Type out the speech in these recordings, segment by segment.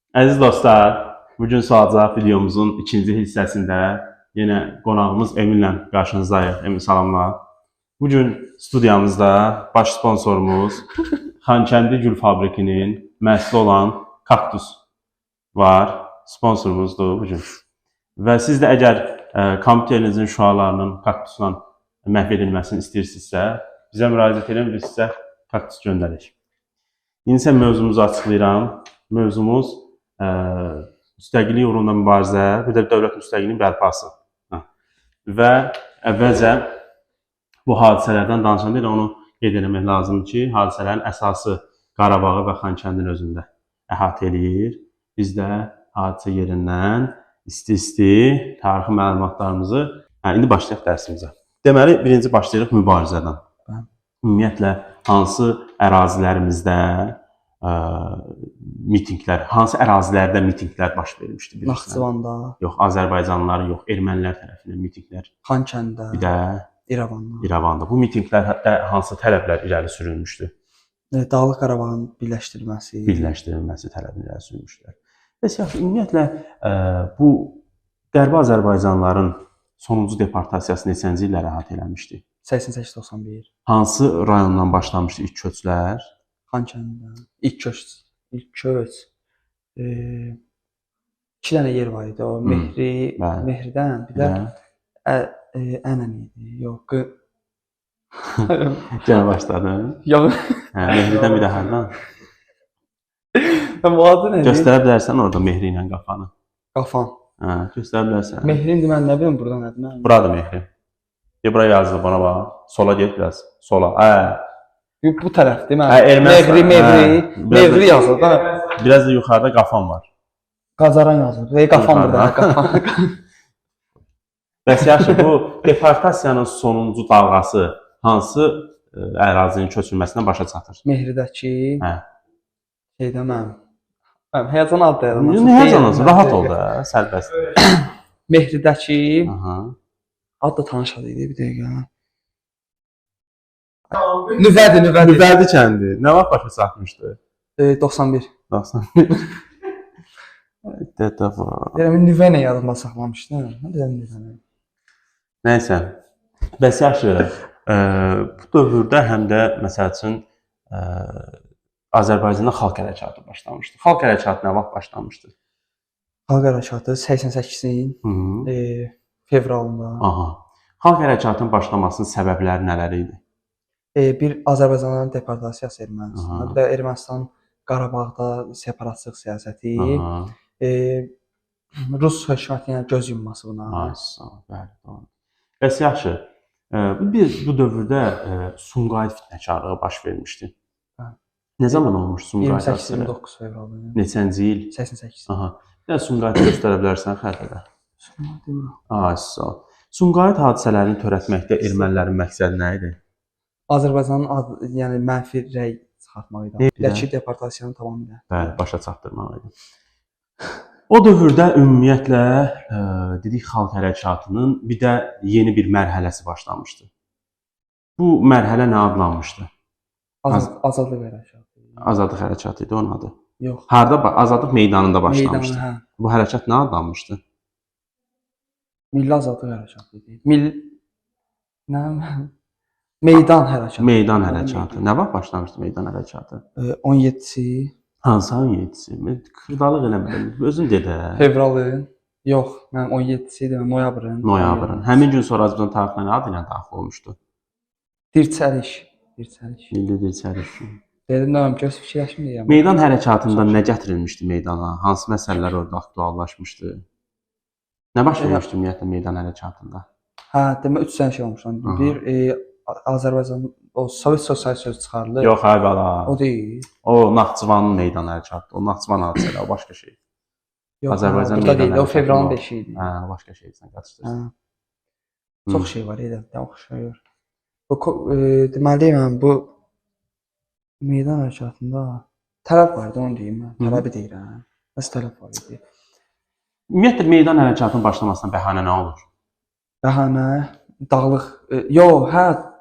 Əziz dostlar, bugün sual-cavab videomuzun ikinci hissəsində yenə qonağımız Eminlə qarşınızdayıq. Emin, salamlar. Bugün studiyamızda baş sponsorumuz Xankəndi Gül Fabrikinin məhsulu olan Kaktus var. Sponsorumuzdur bugün. Və siz də əgər kompüterinizin şüalarının kaktusla məhv edilməsini istəyirsinizsə, bizə müraciət edin, biz sizə kaktus göndərik. İndi isə mövzumuzu açıqlayıram. Mövzumuz müstəqillik uğrunda mübarizə, bir də dövlət müstəqilliyinin bərpası. Və əvvəlcə bu hadisələrdən danışanda elə onu qeyd etmək lazımdır ki, hadisələrin əsası Qarabağı və Xankəndin özündə əhatə eləyir. Biz də hadisə yerindən isti-isti tarixi məlumatlarımızı indi başlayaq dərsimizə. Deməli, birinci başlayırıq mübarizədən. Ümumiyyətlə, hansı ərazilərimizdə mitinglər, hansı ərazilərdə mitinglər baş vermişdi? Naxçıvanda. Yox, Azərbaycanlıların yox, ermənilər tərəfindən mitinglər. Xankəndə. Bir də İrəvanda. Bu mitinglərdə hansı tələblər irəli sürülmüşdü? Dağlıq Qarabağın birləşdirilməsi tələbini irəli sürmüşdülər. Bəs yaxşı, ümumiyyətlə bu Qərbi Azərbaycanlıların sonuncu deportasiyası neçənci illərə əhatə eləmişdi? 88-91. Hansı rayondan başlamışdı ilk köçlər? Xankəndə. İlk köç. 2 dənə yer var idi. O Mehridən, bir də Ənən idi. Yox. Yenə başladın? Yox. Mehridən bir də hərdən? Bu adı nədir? Göstərə bilərsən orada Mehri ilə qafanı. Qafan. Göstərə bilərsən. Mehrin mən nə bilim burada nədir? Buradır Mehri. Buraya yazılıb, bana bax. Sola get biraz. Sola. Bu tərəfdir mən. Mehri yazılır da. Biraz da yuxarıda qafan var. Qazaran yazılır. Qafan burada. Qafan. Bəs yaxşı, bu deportasiyanın sonuncu dalğası hansı ərazinin köçürməsindən başa çatır? Mehridəki. Şeydə mən. Həyəcan adı dayanır. Nə həyəcanlasın? Rahat ol da, sərbəst. Mehridəki. Ad da tanış adı idi, bir dəqiqə. Nüvədir kəndi. Nə vaxt başa çatmışdı? 91. 91. Dədə var. Yəni nüvə ilə yadımda saxlamışdım. Nə deyirəm nüvə? Nəysə. Bəs yaxşı. Bu dövrdə həm də məsəl üçün Azərbaycanda xalq hərəkatı başlamışdı. Xalq hərəkatı nə vaxt başlamışdı? Xalq hərəkatı 88-in fevralında. Xalq hərəkatının başlamasının səbəbləri nələr idi? Bir Azərbaycanlıların deportasiyası Ermənistana, bir də Ermənistan Qarabağda separatlıq siyasəti, Rus hökumətinin göz yumması buna. Bəli, doğru. Bəs yaxşı, bu dövrdə Sumqayıt fitnəkarlığı baş vermişdi. Nə zaman olmuş Sumqayıt? 28-29 fevral. Neçənci il? 88. Sumqayıtı göstərə bilərsən xəritədə? Sumqayıt hadisələrini törətməkdə ermənilərin məqsədi nə idi? Azərbaycanın mənfi rəy çıxartmaq idi. Bir də ki, deportasiyanı tamamilə. Bəli, başa çatdırmaq idi. O dövrdə ümumiyyətlə dedik xalq hərəkatının bir də yeni bir mərhələsi başlamışdı. Bu mərhələ nə adlanmışdı? Azadlıq hərəkatı. Azadlıq hərəkatı idi onun adı. Yox. Harda Azadlıq meydanında başlamışdı. Bu hərəkat nə adlanmışdı? Milli Azadlıq hərəkatı idi. Meydan hərəkatı. Meydan hərəkatı. Nə vaxt başlamışdı meydan hərəkatı? 17-si. Hansı 17-si? Xırdalıq eləmədim. Özün de də. Fevralın. Yox, mən 17-si idi, noyabrın. Noyabrın. Həmin gün sonra Azərbaycan tarixinə nə adı ilə daxil olmuşdu? Dirçəliş. Milli dirçəliş. Dedim, nə göz fikirləşmir deyəm. Meydan hərəkatında nə gətirilmişdi meydana? Hansı məsələlər orada aktuallaşmışdı? Nə baş vermişdi ümumiyyətlə meydan hərəkatında? Demə 3 dənə şey olmuşdu. Bir Azərbaycan o Sovet sosialist söz çıxarılır. Yox, bala. O deyil. O Naxçıvanın meydan hərəkatı. O Naxçıvan hadisələri, o başqa şey. Yox, Azərbaycan meydan hərəkatı. O fevralın 5-i idi. Başqa şey sən qaçırsan. Çox şey var idi, oxşayır. Deməli mən bu meydan hərəkatında tələb var idi, onu deyim mən. Tələbi deyirəm. Nəsə tələb var idi. Ümumiyyətlə meydan hərəkatının başlamasına bəhanə nə olur? Bəhanə dağlıq,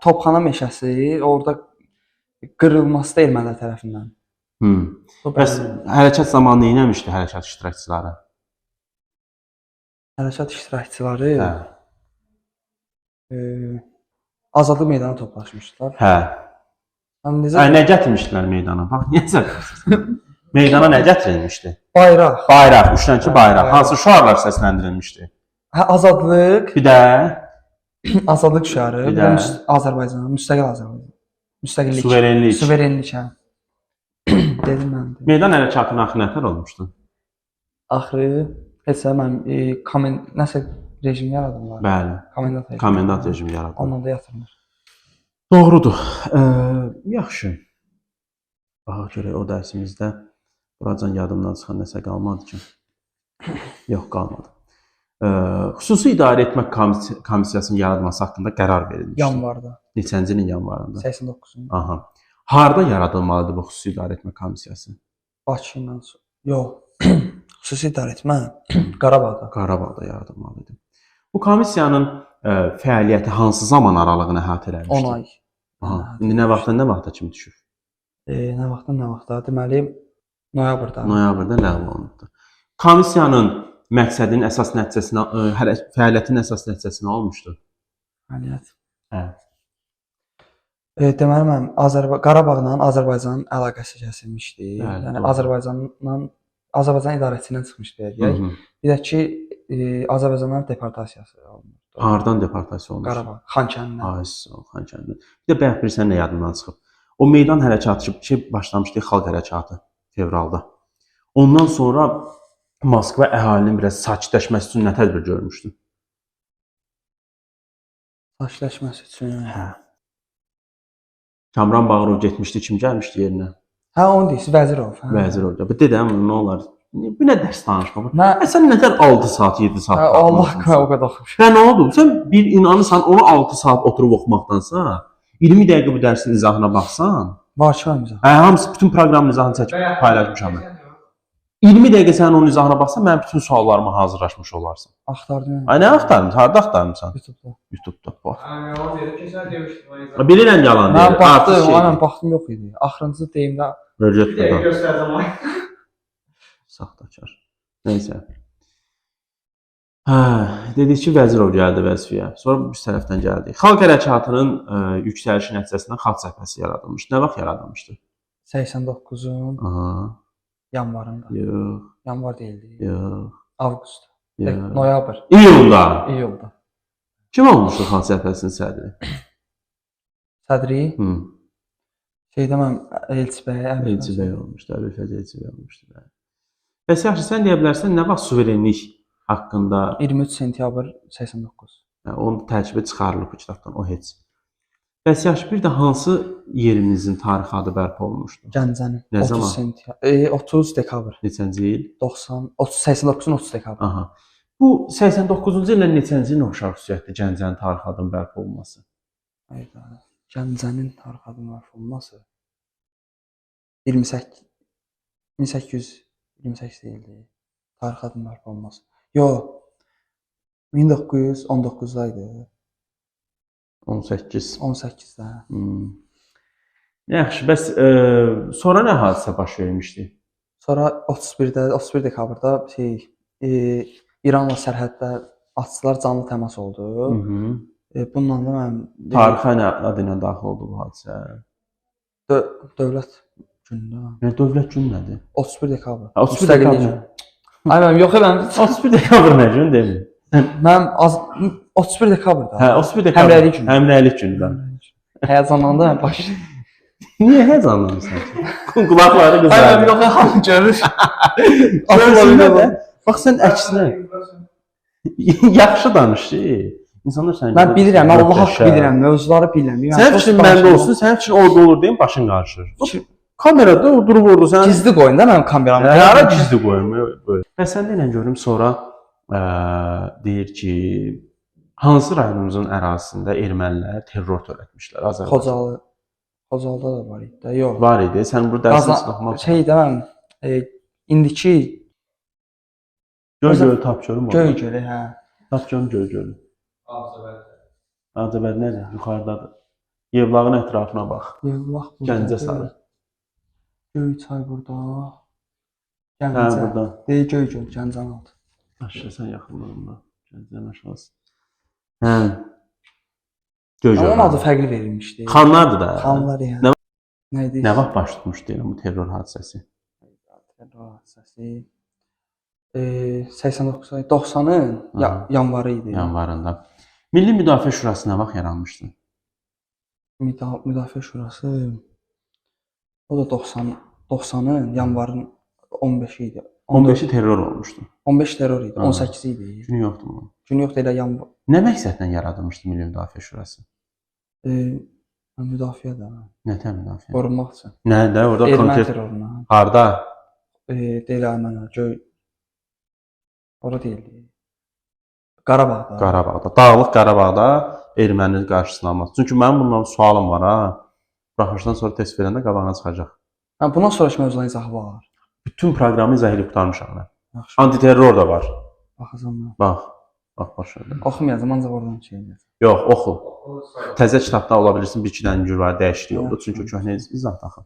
topxana meşəsi orada qırılması da ermənilər tərəfindən. O Bəs hərəkat zamanı nə etmişdi hərəkat iştirakçıları? hərəkat iştirakçıları Hə. Azadlıq meydanına toplaşmışdılar. Hə. Həm necə Nə gətirmişdilər meydana? Bax, niyə səbəbsiz? Meydana nə gətirilmişdi? bayraq. Bayraq, üçlənçi bayraq. Hansı şüarlar səsləndirilmişdi? Hə, azadlıq, Bir də azadlıq şüarı, Bir bir də də Azərbaycan, müstəqil Azərbaycan. Müstəqillik, suverenlik. suverenlik hə. Dedim mən. Meydan hərəkatının axı nətər olmuşdu? Axırı heç mən nəsə rejim yaradıblar. Bəli. Komendant rejimi. Komendant rejimi yaradıldı. Ondan da yatırılır. Doğrudur. Yaxşı. Bax görək o dərsimizdə buracan yadımdan çıxan nəsə qalmadı ki. Yox, qalmadı. Xüsusi idarə etmə komissiyasının yaradılması haqqında qərar verilmişdi. Yanvarda. Neçənci ilin yanvarında? 89-un. Aha. Harda yaradılmalıdır bu xüsusi idarə etmə komissiyası? Bakı ilə. Yox. Xüsusi idarə etmə Qarabağda. Qarabağda yaradılmalıdır. Bu komissiyanın fəaliyyəti hansı zaman aralığını əhatə eləmişdi? 10 ay. Aha. İndi nə vaxtdan nə vaxta kimi düşür? Nə vaxtda? Deməli noyabrda. Noyabrda ləğv olunubdu. Komissiyanın məqsədinin əsas nəticəsinə, fəaliyyətin əsas nəticəsi nə olmuşdu? Fəaliyyət. Hə. Deməli mən Qarabağla Azərbaycanın əlaqəsi kəsilmişdi. Bəli, Yəni doğru. Azərbaycan idarəçisindən çıxmışdı deyək. Bir də ki Azərbaycandan deportasiyası olundu. Hardan deportasiya olmuşdu? Qarabağ, Xankəndidən. Ay, sağ ol, Xankəndidən. Bir də bayaq bilirsən nə yadımdan çıxıb. O meydan hərəkatı ki başlamışdı xalq hərəkatı fevralda. Ondan sonra Moskva əhalinin biraz sakitləşməsi üçün nə tədbir görmüşdü? Sakitləşməsi üçün. Hə. Kamran Bağırov getmişdi, kim gəlmişdi yerinə? Hə, onu deyirsən, Vəzirov. Hə. Vəzirov. Dedəm, nə olar? Bu nə dərs danışma? Mən Sən nətər 6 saat, 7 saat? hə, Allah o qədər oxumuşam. Və nə oldu? Sən bir inanırsan, onu 6 saat oturub oxumaqdansa, 20 dəqiqə bu dərsin izahına baxsan, Var ki, var izah. hə, hamısı bütün proqramın izahını çəkib paylaşmışam mən. 20 dəqiqə sən onun izahına baxsan, mənim bütün suallarıma hazırlaşmış olarsan. Axtardım. Ay nə axtarmısan? Harda axtarmısan? YouTube-da. YouTube-da bax. Yalan deyir, keçən demişdim. Bilirəm yalan deyir. Mən baxdım, mən baxdım yox idi. Axırıncı deyimdə Bir dəqiqə Röjətdə. göstərdim ay. Saxtakar. Nəysə. Hə, dedik ki, Vəzirov gəldi vəzifəyə. Sonra biz tərəfdən gəldik. Xalq hərəkatının yüksəlişi nəticəsində xalq cəbhəsi yaradılmışdı. Nə vaxt yaradılmışdı? 89-un Aha. yanvarında. Yox, Yanvar deyildi. yox, Avqust. yox. Noyabr. İyulda. İyulda. Kim olmuşdu xalq cəbhəsinin sədri? Sədri Hı. şeydə mən Elçi bəy, Elçi bəy olmuşdu. Əbülfəz Elçi bəy olmuşdu. Bəli. Bəs yaxşı, sən deyə bilərsən nə vaxt suverenlik haqqında 23 sentyabr 89. onun tərkibi çıxarılıb bu kitabdan, o heç. Bəs yaxşı, bir də hansı yerimizin tarixi adı bərpa olunmuşdu? Gəncənin Nə 30 zaman? sentyabr 30 dekabr Neçənci il? 89-un 30 dekabr. Aha. Bu 89-cu illə neçənci ilin oxşar xüsusiyyətdir Gəncənin tarixi adının bərpa olunması? Hayda. Gəncənin tarixi adının bərpa olunması 1828 deyildi. Tarixi adının bərpa olunması. Yox. 1919-da idi. 18. 18-də. Yaxşı, bəs sonra nə hadisə baş vermişdi? Sonra 31 dekabrda İranla sərhəddə atçılar canlı təmas oldu. Bununla da mən Tarixə nə adı ilə daxil oldu bu hadisə? dövlət günündə. Yəni dövlət günü nədir? 31 dekabr. 31 dekabr. Ay mən yox mən 31 dekabr nə gün demir? mən 31 dekabrda. Hə, 31 dekabr. Həmrəylik günü. Həmrəylik günüdən. Həyəcanlandım baş. Niyə həzanlanırsan ki? Qulaqları Ay qızardı. mən yox hamı görür. Görürsün də. Bax sən əksinə yaxşı danış ki. İnsanlar səni Mən bilirəm, Allah haqqı bilirəm, mövzuları bilirəm. Sənin fikrin məndə olsun, sənin fikrin orada olur deyim, başın qarışır. Kamerada o durub orada sən Gizli qoyun da mənim kameramı. hara gizli qoyum böyle. Bəs sən deyən görüm sonra deyir ki, hansı rayonumuzun ərazisində ermənilər terror törətmişlər Azərbaycan? Xocalıda da var idi də, yox. Var idi. Sən bu dərsin sınaxmaq. Şeydə mən indiki Göy tap görüm. Göygölü, hə. Tap görüm Göygölü. Ağzıbər. Ağzıbər nədir? Yuxarıdadır. Yevlağın ətrafına bax. Yevlax. Gəncə sarı. Göyçay burada. Hə, Gəncə. burada. Deyir Göygöl, Gəncənin altı. Aşağı sən yaxınlarında. Gəncənin aşağısı. Hə. Göygöl. Amma onun adı fərqli verilmişdi. Xanlardır da. Xanlar yəni. Nə- Nə idi? Nə vaxt baş tutmuşdu deyirəm bu terror hadisəsi? Terror hadisəsi. 89 ay 90-ın Aha. yanvarı idi. Yanvarında. Milli Müdafiə Şurası nə vaxt yaranmışdı? Müdafiə Şurası o da 90-ın yanvarın 15-i idi. 15-i terror olmuşdu. 15 terror idi. Aha. 18 idi. Günü yoxdur mu? Gün yoxdur elə yanvar. Nə məqsədlə yaradılmışdı Milli Müdafiə Şurası? Müdafiə də. Nətər müdafiə? Qorunmaq üçün. Nə də orada Erməni konkret terroruna. harda? Deyil Ermənilər. Ora deyildi. Qarabağda. Qarabağda. Dağlıq Qarabağda erməni qarşısını almaq. Çünki mənim bundan sualım var ha. Buraxılışdan sonra test verəndə qabağına çıxacaq. Hə, bundan sonraki mövzuların izahı var. Bütün proqramı izah edib qurtarmışam mən. Yaxşı. Antiterror da var. Baxacağam mən. Bax. Bax başladı. Oxumayacağam, ancaq oradan şey edəcəm. Yox, oxu. Təzə kitabda ola bilirsin bir-iki dənə gün var, dəyişiklik oldu. Çünki köhnə izah daxil.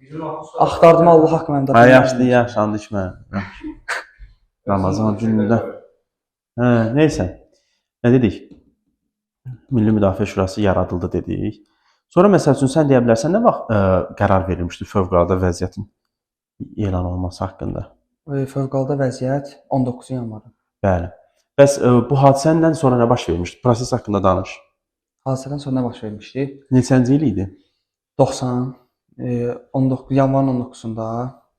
Axtardım Allah haqqı məndə. Hə, yaxşıdır, yaxşı, and içmə. Ramazan günündə. Hə, neysə. Nə dedik? Milli Müdafiə Şurası yaradıldı dedik. Sonra məsəl üçün sən deyə bilərsən nə vaxt qərar verilmişdi fövqəladə vəziyyətin elan olunması haqqında? Fövqəladə vəziyyət 19 yanvar. Bəli. Bəs bu hadisədən sonra nə baş vermişdi? Proses haqqında danış. Hadisədən sonra nə baş vermişdi? Neçənci il idi? 90 19 yanvarın 19-sunda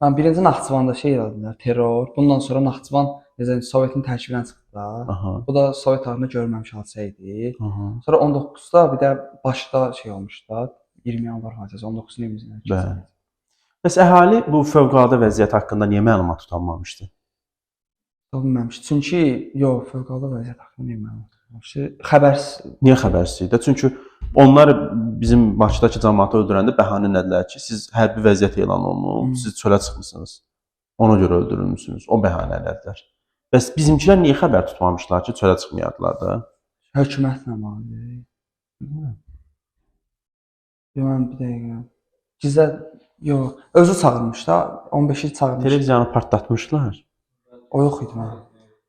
mən birinci Naxçıvanda şey elədim, terror. Bundan sonra Naxçıvan necə Sovetin tərkibindən çıxdı da. Aha. Bu da Sovet tarixində görülməmiş hadisə idi. Aha. Sonra 19-da bir də başda şey olmuşdu da. 20 yanvar hadisəsi 19-cu ilin. Bəli. Bəs əhali bu fövqəladə vəziyyət haqqında niyə məlumat tutanmamışdı? Bilməmiş. Çünki yox, fövqəladə vəziyyət haqqında bilmirəm. Xəbərsiz. Niyə xəbərsiz idi? Çünki onlar bizim Bakıdakı cəmaatı öldürəndə bəhanə nədilər ki, siz hərbi vəziyyət elan olunub, siz çölə çıxmısınız. Ona görə öldürülmüsünüz. O bəhanələdilər. Bəs bizimkilər niyə xəbər tutmamışlar ki, çölə çıxmayardılar da? Hökumətlə bağlı. Yox, mən bir dəqiqə. Gizlə yox, özü çağırmış da, 15-i çağırmış. Televiziyanı partlatmışlar. O yox idi mən.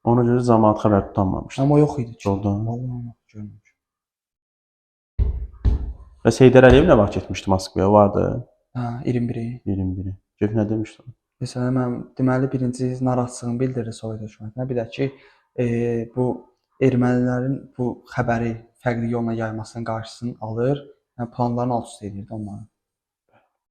Ona görə cəmaat xəbər tutanmamışdı. Amma o yox idi. Yoldan. Vallahi görmüşəm. Bəs Heydər Əliyev nə vaxt getmişdi Moskvaya? Vardı. Hə, 21-i. 21-i. Gör nə demişdi? Məsələn, mən deməli birinci narahatlığını bildirdi Sovet hökumətinə. Bir də ki, bu ermənilərin bu xəbəri fərqli yolla yaymasının qarşısını alır. Yəni planlarını alt-üst edirdi onların.